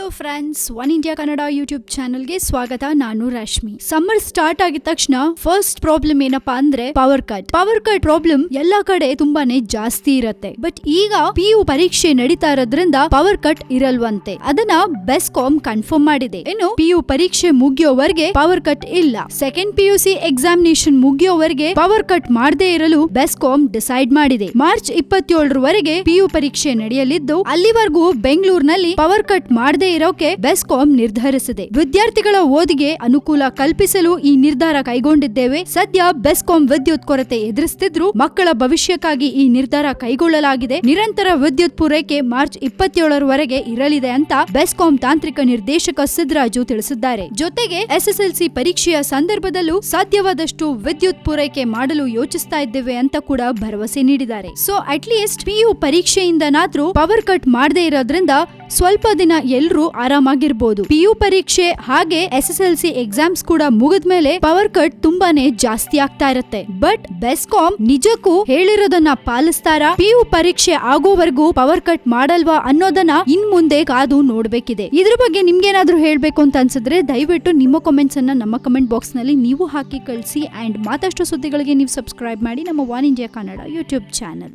Hello friends, one India Kannada YouTube ಚಾನೆಲ್ಗೆ ಸ್ವಾಗತ. ನಾನು ರಶ್ಮಿ. ಸಮ್ಮರ್ ಸ್ಟಾರ್ಟ್ ಆಗಿದ ತಕ್ಷಣ ಫಸ್ಟ್ ಪ್ರಾಬ್ಲಮ್ ಏನಪ್ಪಾ ಅಂದ್ರೆ ಪವರ್ ಕಟ್ ಪ್ರಾಬ್ಲಮ್ ಎಲ್ಲಾ ಕಡೆ ತುಂಬಾನೇ ಜಾಸ್ತಿ ಇರತ್ತೆ. ಬಟ್ ಈಗ PU ಪರೀಕ್ಷೆ ನಡೀತಾ ಇರೋದ್ರಿಂದ ಪವರ್ ಕಟ್ ಇರಲ್ವಂತೆ. ಅದನ್ನ ಬೆಸ್ಕಾಂ ಕನ್ಫರ್ಮ್ ಮಾಡಿದೆ. ಇನ್ನು PU ಪರೀಕ್ಷೆ ಮುಗಿಯೋವರೆಗೆ ಪವರ್ ಕಟ್ ಇಲ್ಲ. ಸೆಕೆಂಡ್ PUC ಎಕ್ಸಾಮಿನೇಷನ್ ಮುಗಿಯೋವರೆಗೆ ಪವರ್ ಕಟ್ ಮಾಡದೇ ಇರಲು ಬೆಸ್ಕಾಂ ಡಿಸೈಡ್ ಮಾಡಿದೆ. ಮಾರ್ಚ್ 27ರವರೆಗೆ PU ಪರೀಕ್ಷೆ ನಡೆಯಲಿದ್ದು ಅಲ್ಲಿವರೆಗೂ ಬೆಂಗಳೂರಿನಲ್ಲಿ ಪವರ್ ಕಟ್ ಮಾಡದೇ ಇರೋಕೆ ಬೆಸ್ಕಾಂ ನಿರ್ಧರಿಸಿದೆ. ವಿದ್ಯಾರ್ಥಿಗಳ ಓದಿಗೆ ಅನುಕೂಲ ಕಲ್ಪಿಸಲು ಈ ನಿರ್ಧಾರ ಕೈಗೊಂಡಿದ್ದೇವೆ. ಸದ್ಯ ಬೆಸ್ಕಾಂ ವಿದ್ಯುತ್ ಕೊರತೆ ಎದುರಿಸುತ್ತಿದ್ರು ಮಕ್ಕಳ ಭವಿಷ್ಯಕ್ಕಾಗಿ ಈ ನಿರ್ಧಾರ ಕೈಗೊಳ್ಳಲಾಗಿದೆ. ನಿರಂತರ ವಿದ್ಯುತ್ ಪೂರೈಕೆ ಮಾರ್ಚ್ 27ರವರೆಗೆ ಇರಲಿದೆ ಅಂತ ಬೆಸ್ಕಾಂ ತಾಂತ್ರಿಕ ನಿರ್ದೇಶಕ ಸಿದ್ದರಾಜು ತಿಳಿಸಿದ್ದಾರೆ. ಜೊತೆಗೆ SSLC ಪರೀಕ್ಷೆಯ ಸಂದರ್ಭದಲ್ಲೂ ಸಾಧ್ಯವಾದಷ್ಟು ವಿದ್ಯುತ್ ಪೂರೈಕೆ ಮಾಡಲು ಯೋಚಿಸ್ತಾ ಇದ್ದೇವೆ ಅಂತ ಕೂಡ ಭರವಸೆ ನೀಡಿದ್ದಾರೆ. ಸೊ ಅಟ್ ಲೀಸ್ಟ್ PU ಪರೀಕ್ಷೆಯಿಂದನಾದ್ರೂ ಪವರ್ ಕಟ್ ಮಾಡದೇ ಇರೋದ್ರಿಂದ ಸ್ವಲ್ಪ ದಿನ ಎಲ್ರೂ ಆರಾಮಾಗಿರ್ಬೋದು. PU ಪರೀಕ್ಷೆ ಹಾಗೆ SSLC ಎಕ್ಸಾಮ್ಸ್ ಕೂಡ ಮುಗಿದ್ಮೇಲೆ ಪವರ್ ಕಟ್ ತುಂಬಾನೇ ಜಾಸ್ತಿ ಆಗ್ತಾ ಇರುತ್ತೆ. ಬಟ್ ಬೆಸ್ಕಾಂ ನಿಜಕ್ಕೂ ಹೇಳಿರೋದನ್ನ ಪಾಲಿಸ್ತಾರಾ? PU ಪರೀಕ್ಷೆ ಆಗೋವರೆಗೂ ಪವರ್ ಕಟ್ ಮಾಡಲ್ವಾ ಅನ್ನೋದನ್ನ ಇನ್ ಮುಂದೆ ಕಾದು ನೋಡ್ಬೇಕಿದೆ. ಇದ್ರ ಬಗ್ಗೆ ನಿಮ್ಗೇನಾದ್ರೂ ಹೇಳ್ಬೇಕು ಅಂತ ಅನ್ಸಿದ್ರೆ ದಯವಿಟ್ಟು ನಿಮ್ಮ ಕಾಮೆಂಟ್ಸ್ ಅನ್ನ ನಮ್ಮ ಕಮೆಂಟ್ ಬಾಕ್ಸ್ ನಲ್ಲಿ ನೀವು ಹಾಕಿ ಕಳಿಸಿ. ಅಂಡ್ ಮತ್ತಷ್ಟು ಸುದ್ದಿಗಳಿಗೆ ನೀವು ಸಬ್ಸ್ಕ್ರೈಬ್ ಮಾಡಿ ನಮ್ಮ one India Kannada YouTube channel.